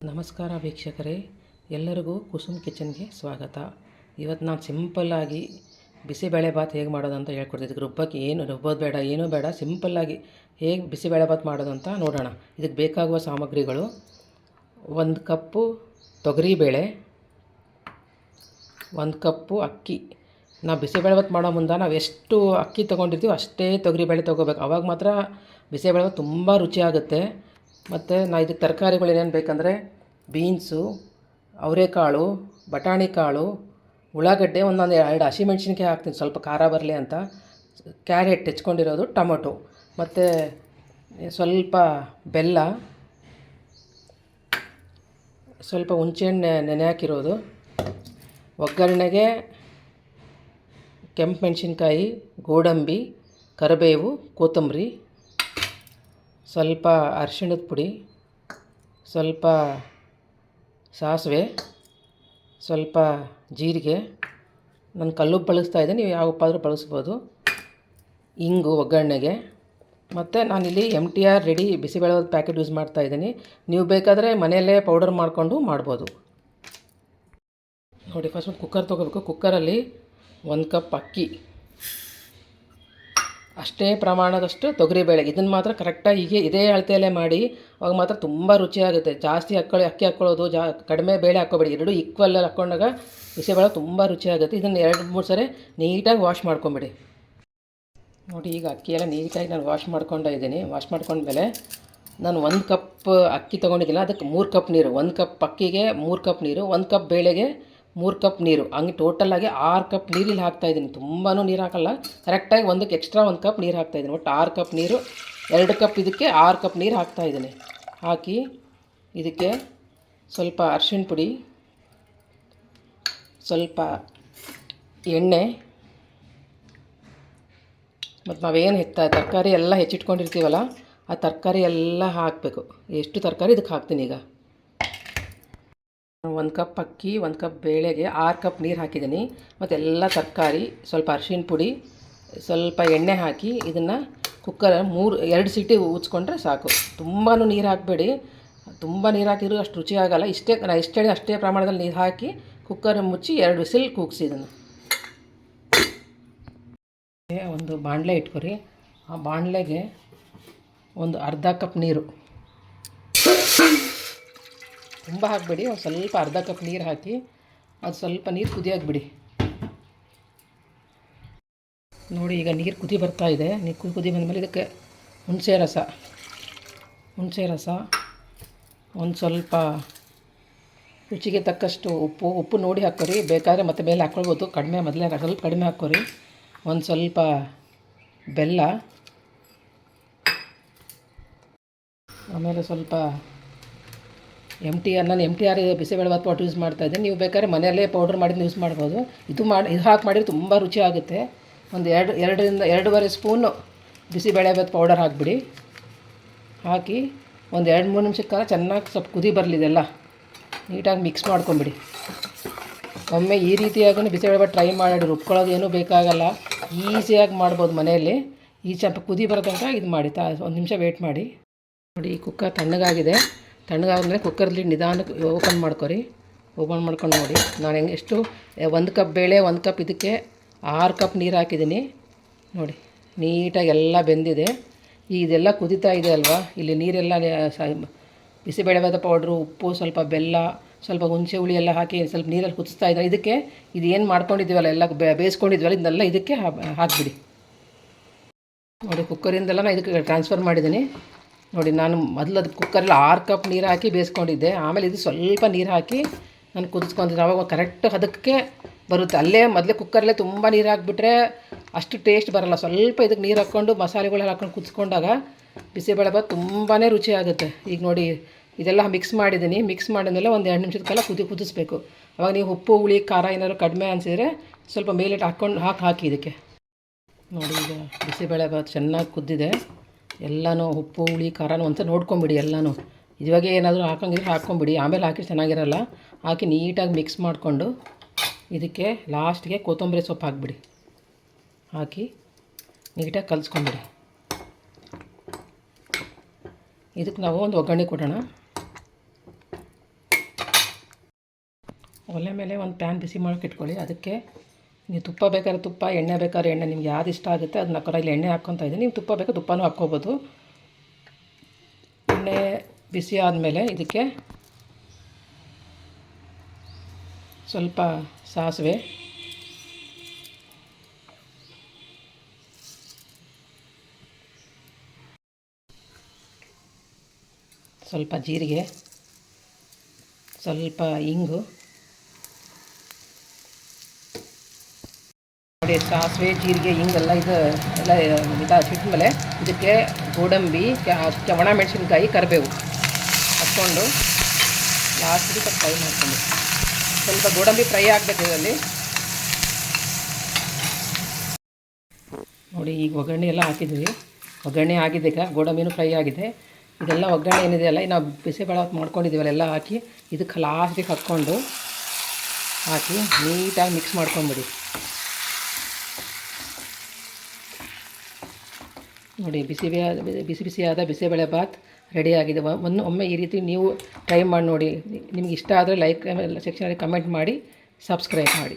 ನಮಸ್ಕಾರ ವೀಕ್ಷಕರೇ, ಎಲ್ಲರಿಗೂ ಕುಸುಮ್ ಕಿಚನ್ಗೆ ಸ್ವಾಗತ. ಇವತ್ತು ನಾನು ಸಿಂಪಲ್ಲಾಗಿ ಬಿಸಿಬೇಳೆಭಾತ್ ಹೇಗೆ ಮಾಡೋದು ಅಂತ ಹೇಳ್ಕೊಡ್ತೀನಿ. ಇದಕ್ಕೆ ರುಬ್ಬೋದು ಬೇಡ, ಏನೂ ಬೇಡ, ಸಿಂಪಲ್ಲಾಗಿ ಹೇಗೆ ಬಿಸಿಬೇಳೆಭಾತ್ ಮಾಡೋದು ಅಂತ ನೋಡೋಣ. ಇದಕ್ಕೆ ಬೇಕಾಗುವ ಸಾಮಗ್ರಿಗಳು: 1 ಕಪ್ಪು ತೊಗರಿಬೇಳೆ, 1 ಕಪ್ಪು ಅಕ್ಕಿ. ನಾವು ಬಿಸಿಬೇಳೆಭಾತ್ ಮಾಡೋ ಮುಂದೆ ನಾವು ಎಷ್ಟು ಅಕ್ಕಿ ತೊಗೊಂಡಿರ್ತೀವಿ ಅಷ್ಟೇ ತೊಗರಿಬೇಳೆ ತೊಗೋಬೇಕು. ಆವಾಗ ಮಾತ್ರ ಬಿಸಿಬೇಳೆಭಾತ್ ತುಂಬ ರುಚಿಯಾಗುತ್ತೆ. ಮತ್ತು ಇದಕ್ಕೆ ತರಕಾರಿಗಳು ಏನೇನು ಬೇಕಂದರೆ ಬೀನ್ಸು, ಅವರೆಕಾಳು, ಬಟಾಣಿ ಕಾಳು, ಉಳ್ಳಾಗಡ್ಡೆ, ಒಂದೊಂದು 2 ಹಸಿಮೆಣ್ಸಿನ್ಕಾಯಿ ಹಾಕ್ತೀನಿ ಸ್ವಲ್ಪ ಖಾರ ಬರಲಿ ಅಂತ, ಕ್ಯಾರೆಟ್ ಹೆಚ್ಕೊಂಡಿರೋದು, ಟೊಮೊಟೊ, ಮತ್ತು ಸ್ವಲ್ಪ ಬೆಲ್ಲ, ಸ್ವಲ್ಪ ಹುಣಸೆಹಣ್ಣು ನೆನೆ ಹಾಕಿರೋದು. ಒಗ್ಗರಣೆಗೆ ಕೆಂಪು ಮೆಣಸಿನ್ಕಾಯಿ, ಗೋಡಂಬಿ, ಕರಿಬೇವು, ಕೊತ್ತಂಬರಿ, ಸ್ವಲ್ಪ ಅರಿಶಿಣದ ಪುಡಿ, ಸ್ವಲ್ಪ ಸಾಸಿವೆ, ಸ್ವಲ್ಪ ಜೀರಿಗೆ. ನಾನು ಕಲ್ಲುಪ್ಪು ಬಳಸ್ತಾಯಿದ್ದೆ, ನೀವು ಯಾವ ಉಪ್ಪಾದರೂ ಬಳಸ್ಬೋದು. ಇಂಗು ಒಗ್ಗರಣೆಗೆ. ಮತ್ತು ನಾನಿಲ್ಲಿ MTR ready bisibelebath packet use ಮಾಡ್ತಾಯಿದ್ದೀನಿ. ನೀವು ಬೇಕಾದರೆ ಮನೆಯಲ್ಲೇ ಪೌಡರ್ ಮಾಡಿಕೊಂಡು ಮಾಡ್ಬೋದು. ನೋಡಿ, ಫಸ್ಟ್ ಒಂದು ಕುಕ್ಕರ್ ತೊಗೋಬೇಕು. ಕುಕ್ಕರಲ್ಲಿ 1 ಕಪ್ ಅಕ್ಕಿ, ಅಷ್ಟೇ ಪ್ರಮಾಣದಷ್ಟು ತೊಗರಿಬೇಳೆ. ಇದನ್ನು ಮಾತ್ರ ಕರೆಕ್ಟಾಗಿ ಇದೇ ಅಳತೆಯಲ್ಲೇ ಮಾಡಿ, ಅವಾಗ ಮಾತ್ರ ತುಂಬ ರುಚಿಯಾಗುತ್ತೆ. ಜಾಸ್ತಿ ಅಕ್ಕಿ ಹಾಕ್ಕೊಳ್ಳೋದು, ಕಡಿಮೆ ಬೇಳೆ ಹಾಕ್ಕೋಬೇಡಿ. ಎರಡೂ ಈಕ್ವಲ್ ಹಾಕ್ಕೊಂಡಾಗ ಬಿಸಿಬೇಳೆ ತುಂಬ ರುಚಿಯಾಗುತ್ತೆ. ಇದನ್ನು 2-3 ಸರಿ ನೀಟಾಗಿ ವಾಶ್ ಮಾಡ್ಕೊಂಬಿಡಿ. ನೋಡಿ, ಈಗ ಅಕ್ಕಿ ಎಲ್ಲ ನೀಟಾಗಿ ನಾನು ವಾಶ್ ಮಾಡ್ಕೊಂಡಿದ್ದೀನಿ. ವಾಶ್ ಮಾಡ್ಕೊಂಡ್ಮೇಲೆ ನಾನು 1 ಕಪ್ ಅಕ್ಕಿ ತೊಗೊಂಡಿದ್ದೀನಿ, ಅದಕ್ಕೆ 3 ಕಪ್ ನೀರು. 1 ಕಪ್ ಅಕ್ಕಿಗೆ 3 ಕಪ್ ನೀರು, 1 ಕಪ್ ಬೇಳೆಗೆ 3 ಕಪ್ ನೀರು, ಹಂಗೆ ಟೋಟಲಾಗಿ 6 ಕಪ್ ನೀರಿಲ್ಲಿ ಹಾಕ್ತಾಯಿದ್ದೀನಿ. ತುಂಬಾ ನೀರು ಹಾಕಲ್ಲ, ಕರೆಕ್ಟಾಗಿ ಒಂದಕ್ಕೆ ಎಕ್ಸ್ಟ್ರಾ 1 ಕಪ್ ನೀರು ಹಾಕ್ತಾಯಿದ್ದೀನಿ. ಒಟ್ಟು 6 ಕಪ್ ನೀರು, 2 ಕಪ್ ಇದಕ್ಕೆ 6 ಕಪ್ ನೀರು ಹಾಕ್ತಾಯಿದ್ದೀನಿ. ಹಾಕಿ ಇದಕ್ಕೆ ಸ್ವಲ್ಪ ಅರಿಶಿಣ ಪುಡಿ, ಸ್ವಲ್ಪ ಎಣ್ಣೆ, ಮತ್ತು ನಾವೇನು ತರಕಾರಿ ಎಲ್ಲ ಹೆಚ್ಚಿಟ್ಕೊಂಡಿರ್ತೀವಲ್ಲ ಆ ತರಕಾರಿ ಎಲ್ಲ ಹಾಕಬೇಕು. ಎಷ್ಟು ತರಕಾರಿ ಇದಕ್ಕೆ ಹಾಕ್ತೀನಿ ಈಗ. 1 ಕಪ್ ಅಕ್ಕಿ, 1 ಕಪ್ ಬೇಳೆಗೆ 6 ಕಪ್ ನೀರು ಹಾಕಿದ್ದೀನಿ. ಮತ್ತು ಎಲ್ಲ ತರಕಾರಿ, ಸ್ವಲ್ಪ ಅರಿಶಿಣ ಪುಡಿ, ಸ್ವಲ್ಪ ಎಣ್ಣೆ ಹಾಕಿ ಇದನ್ನು ಕುಕ್ಕರ್ 2 ಸೀಟಿ ಊದ್ಸ್ಕೊಂಡ್ರೆ ಸಾಕು. ತುಂಬಾ ನೀರು ಹಾಕಬೇಡಿ, ತುಂಬ ನೀರು ಹಾಕಿದ್ರು ಅಷ್ಟು ರುಚಿ ಆಗೋಲ್ಲ. ನಾನು ಎಷ್ಟು ಹೇಳಿ ಅಷ್ಟೇ ಪ್ರಮಾಣದಲ್ಲಿ ನೀರು ಹಾಕಿ ಕುಕ್ಕರ್ ಮುಚ್ಚಿ 2 ವಿಸಿಲ್ ಕೂಗಿಸಿ. ಇದನ್ನು ಒಂದು ಬಾಣಲೆ ಇಟ್ಕೊರಿ. ಆ ಬಾಣಲೆಗೆ ಒಂದು ಅರ್ಧ ಕಪ್ ನೀರು, ತುಂಬ ಹಾಕಬೇಡಿ, ಒಂದು ಸ್ವಲ್ಪ ಅರ್ಧ ಕಪ್ ನೀರು ಹಾಕಿ ಅದು ಸ್ವಲ್ಪ ನೀರು ಕುದಿಯೋಕೆ ಬಿಡಿ. ನೋಡಿ, ಈಗ ನೀರು ಕುದಿ ಬರ್ತಾ ಇದೆ. ನೀರು ಕುದಿ ಬಂದಮೇಲೆ ಇದಕ್ಕೆ ಹುಣಸೆ ರಸ, ಒಂದು ಸ್ವಲ್ಪ ರುಚಿಗೆ ತಕ್ಕಷ್ಟು ಉಪ್ಪು ನೋಡಿ ಹಾಕ್ಕೊರಿ. ಬೇಕಾದರೆ ಮತ್ತೆ ಮೇಲೆ ಹಾಕ್ಕೊಳ್ಬೋದು, ಮೊದಲೇ ಸ್ವಲ್ಪ ಕಡಿಮೆ ಹಾಕ್ಕೊರಿ. ಒಂದು ಸ್ವಲ್ಪ ಬೆಲ್ಲ, ಆಮೇಲೆ ಸ್ವಲ್ಪ ನಾನು MTR ಬಿಸಿಬೇಳೆಭಾತ್ ಪೌಡ್ರ್ ಯೂಸ್ ಮಾಡ್ತಾಯಿದ್ದೆ. ನೀವು ಬೇಕಾದ್ರೆ ಮನೆಯಲ್ಲೇ ಪೌಡ್ರ್ ಮಾಡಿದ್ದು ಯೂಸ್ ಮಾಡ್ಬೋದು. ಇದು ಹಾಕಿ ಮಾಡಿದ್ರೆ ತುಂಬ ರುಚಿ ಆಗುತ್ತೆ. ಒಂದು 2-2.5 ಸ್ಪೂನು ಬಿಸಿಬೇಳೆಭಾತ್ ಪೌಡರ್ ಹಾಕಿಬಿಡಿ. ಹಾಕಿ ಒಂದು 2-3 ನಿಮಿಷದ ಕಾಲ ಚೆನ್ನಾಗಿ ಸ್ವಲ್ಪ ಕುದಿ ಬರಲಿದೆಲ್ಲ ನೀಟಾಗಿ ಮಿಕ್ಸ್ ಮಾಡ್ಕೊಂಬಿಡಿ. ಒಮ್ಮೆ ಈ ರೀತಿಯಾಗಿ ಬಿಸಿಬೇಳೆಭಾತ್ ಟ್ರೈ ಮಾಡಿ, ರುಬ್ಕೊಳ್ಳೋದು ಏನೂ ಬೇಕಾಗಲ್ಲ, ಈಸಿಯಾಗಿ ಮಾಡ್ಬೋದು ಮನೆಯಲ್ಲಿ. ಈ ಸ್ವಲ್ಪ ಕುದಿ ಬರೋ ತನಕ ಇದು ಮಾಡಿ, 1 ನಿಮಿಷ ವೆಯ್ಟ್ ಮಾಡಿ. ನೋಡಿ, ಕುಕ್ಕರ್ ತಣ್ಣಗಾಗಿದೆ. ತಣ್ಣಗಾದ್ಮೇಲೆ ಕುಕ್ಕರ್ಲಿ ನಿಧಾನಕ್ಕೆ ಓಪನ್ ಮಾಡ್ಕೊರಿ. ಓಪನ್ ಮಾಡ್ಕೊಂಡು ನೋಡಿ, ನಾನು ಎಷ್ಟು 1 ಕಪ್ ಬೇಳೆ, 1 ಕಪ್ ಇದಕ್ಕೆ 6 ಕಪ್ ನೀರು ಹಾಕಿದ್ದೀನಿ. ನೋಡಿ, ನೀಟಾಗಿ ಎಲ್ಲ ಬೆಂದಿದೆ. ಇದೆಲ್ಲ ಕುದೀತಾ ಇದೆ ಅಲ್ವಾ, ಇಲ್ಲಿ ನೀರೆಲ್ಲ ಬಿಸಿಬೇಳೆಭಾತ್ ಪೌಡ್ರು, ಉಪ್ಪು, ಸ್ವಲ್ಪ ಬೆಲ್ಲ, ಸ್ವಲ್ಪ ಹುಣಸೆ ಹುಳಿ ಎಲ್ಲ ಹಾಕಿ ಸ್ವಲ್ಪ ನೀರಲ್ಲಿ ಕುದಿಸ್ತಾ ಇದ್ದಾರೆ. ಇದಕ್ಕೆ ಇದು ಏನು ಮಾಡ್ಕೊಂಡಿದ್ದೀವಲ್ಲ, ಎಲ್ಲ ಬೇಯಿಸ್ಕೊಂಡಿದ್ವಲ್ಲ, ಇದನ್ನೆಲ್ಲ ಇದಕ್ಕೆ ಹಾಕಿಬಿಡಿ. ನೋಡಿ, ಕುಕ್ಕರಿಂದೆಲ್ಲ ನಾನು ಇದಕ್ಕೆ ಟ್ರಾನ್ಸ್ಫರ್ ಮಾಡಿದ್ದೀನಿ. ನೋಡಿ, ನಾನು ಮೊದಲು ಅದು ಕುಕ್ಕರಲ್ಲಿ 6 ಕಪ್ ನೀರು ಹಾಕಿ ಬೇಯಿಸ್ಕೊಂಡಿದ್ದೆ. ಆಮೇಲೆ ಇದು ಸ್ವಲ್ಪ ನೀರು ಹಾಕಿ ನಾನು ಕುದಿಸ್ಕೊಂಡಿದ್ದೆ. ಆವಾಗ ಕರೆಕ್ಟ್ ಅದಕ್ಕೆ ಬರುತ್ತೆ. ಮೊದಲೇ ಕುಕ್ಕರಲ್ಲೇ ತುಂಬ ನೀರು ಹಾಕಿಬಿಟ್ರೆ ಅಷ್ಟು ಟೇಸ್ಟ್ ಬರೋಲ್ಲ. ಸ್ವಲ್ಪ ಇದಕ್ಕೆ ನೀರು ಹಾಕ್ಕೊಂಡು ಮಸಾಲೆಗಳೆಲ್ಲ ಹಾಕ್ಕೊಂಡು ಕುದಿಸ್ಕೊಂಡಾಗ ಬಿಸಿಬೇಳೆಭಾತ್ ತುಂಬಾ ರುಚಿ ಆಗುತ್ತೆ. ಈಗ ನೋಡಿ, ಇದೆಲ್ಲ ಮಿಕ್ಸ್ ಮಾಡಿದ್ದೀನಿ. ಮಿಕ್ಸ್ ಮಾಡಿದ್ಮೇಲೆ ಒಂದು 2 ನಿಮಿಷದ ಕಾಲ ಕುದಿಸ್ಬೇಕು. ಅವಾಗ ನೀವು ಉಪ್ಪು, ಹುಳಿ, ಖಾರ ಏನಾದ್ರು ಕಡಿಮೆ ಅನಿಸಿದರೆ ಸ್ವಲ್ಪ ಮೇಲೆ ಹಾಕಿ ಇದಕ್ಕೆ. ನೋಡಿ, ಈಗ ಬಿಸಿಬೇಳೆಭಾತ್ ಚೆನ್ನಾಗಿ ಕುದ್ದಿದೆ. ಎಲ್ಲನೂ ಉಪ್ಪು, ಹುಳಿ, ಖಾರನೂ ಒಂದ್ಸಲ ನೋಡ್ಕೊಂಬಿಡಿ. ಎಲ್ಲನೂ ಇವಾಗೆ ಏನಾದರೂ ಹಾಕೋಂಗಿದ್ರೆ ಹಾಕ್ಕೊಂಬಿಡಿ, ಆಮೇಲೆ ಹಾಕಿ ಚೆನ್ನಾಗಿರಲ್ಲ. ಹಾಕಿ ನೀಟಾಗಿ ಮಿಕ್ಸ್ ಮಾಡಿಕೊಂಡು ಇದಕ್ಕೆ ಲಾಸ್ಟ್ಗೆ ಕೊತ್ತಂಬರಿ ಸೊಪ್ಪು ಹಾಕಿಬಿಡಿ. ಹಾಕಿ ನೀಟಾಗಿ ಕಲಿಸ್ಕೊಂಬಿಡಿ. ಇದಕ್ಕೆ ನಾವು ಒಂದು ಒಗ್ಗರಣೆ ಕೊಡೋಣ. ಒಲೆ ಮೇಲೆ ಒಂದು ಪ್ಯಾನ್ ಬಿಸಿ ಮಾಡೋಕೆ ಇಟ್ಕೊಳ್ಳಿ. ಅದಕ್ಕೆ ನೀವು ತುಪ್ಪ ಬೇಕಾದ್ರೆ ತುಪ್ಪ, ಎಣ್ಣೆ ಬೇಕಾದ್ರೆ ಎಣ್ಣೆ, ನಿಮ್ಗೆ ಯಾವ್ದು ಇಷ್ಟ ಆಗುತ್ತೆ ಅದನ್ನ ಹಾಕೋರ. ಇಲ್ಲಿ ಎಣ್ಣೆ ಹಾಕ್ಕೊತಾ ಇದ್ದೀನಿ. ನೀವು ತುಪ್ಪ ಬೇಕಾದ್ರೆ ತುಪ್ಪನೂ ಹಾಕ್ಕೋಬೋದು. ಎಣ್ಣೆ ಬಿಸಿ ಆದಮೇಲೆ ಇದಕ್ಕೆ ಸ್ವಲ್ಪ ಸಾಸಿವೆ, ಸ್ವಲ್ಪ ಜೀರಿಗೆ, ಸ್ವಲ್ಪ ಇಂಗು ನೋಡಿ. ಸಾಸಿವೆ, ಜೀರಿಗೆ, ಹಿಂಗೆಲ್ಲ ಎಲ್ಲ ಸಿಟ್ಮೇಲೆ ಇದಕ್ಕೆ ಗೋಡಂಬಿ, ಒಣ ಮೆಣಸಿನ್ಕಾಯಿ, ಕರಿಬೇವು ಹಾಕ್ಕೊಂಡು ಲಾಸ್ಟಿಗೆ ಸ್ವಲ್ಪ ಫ್ರೈ ಮಾಡ್ಕೊಂಡು, ಸ್ವಲ್ಪ ಗೋಡಂಬಿ ಫ್ರೈ ಆಗಬೇಕು ಇದರಲ್ಲಿ ನೋಡಿ. ಈಗ ಒಗ್ಗರಣೆ ಎಲ್ಲ ಹಾಕಿದ್ವಿ. ಒಗ್ಗರಣೆ ಆಗಿದೆ, ಈಗ ಗೋಡಂಬಿನೂ ಫ್ರೈ ಆಗಿದೆ. ಇದೆಲ್ಲ ಒಗ್ಗರಣೆ ಏನಿದೆಯಲ್ಲ, ನಾವು ಬಿಸಿಬೇಳೆ ಮಾಡ್ಕೊಂಡಿದ್ದೀವಲ್ಲ ಎಲ್ಲ ಹಾಕಿ ಇದಕ್ಕೆ ಲಾಸ್ಟಿಗೆ ಹಾಕ್ಕೊಂಡು ಹಾಕಿ ನೀಟಾಗಿ ಮಿಕ್ಸ್ ಮಾಡ್ಕೊಂಬಿಡಿ. ನೋಡಿ ಬಿಸಿಯಾದ ಬಿಸಿಬೇಳೆ ಬಾತ್ ರೆಡಿಯಾಗಿದೆ. ಒಮ್ಮೆ ಈ ರೀತಿ ನೀವು ಟ್ರೈ ಮಾಡಿ ನೋಡಿ. ನಿಮ್ಗೆ ಇಷ್ಟ ಆದರೆ ಲೈಕ್ ಸೆಕ್ಷನಲ್ಲಿ ಕಮೆಂಟ್ ಮಾಡಿ, ಸಬ್ಸ್ಕ್ರೈಬ್ ಮಾಡಿ.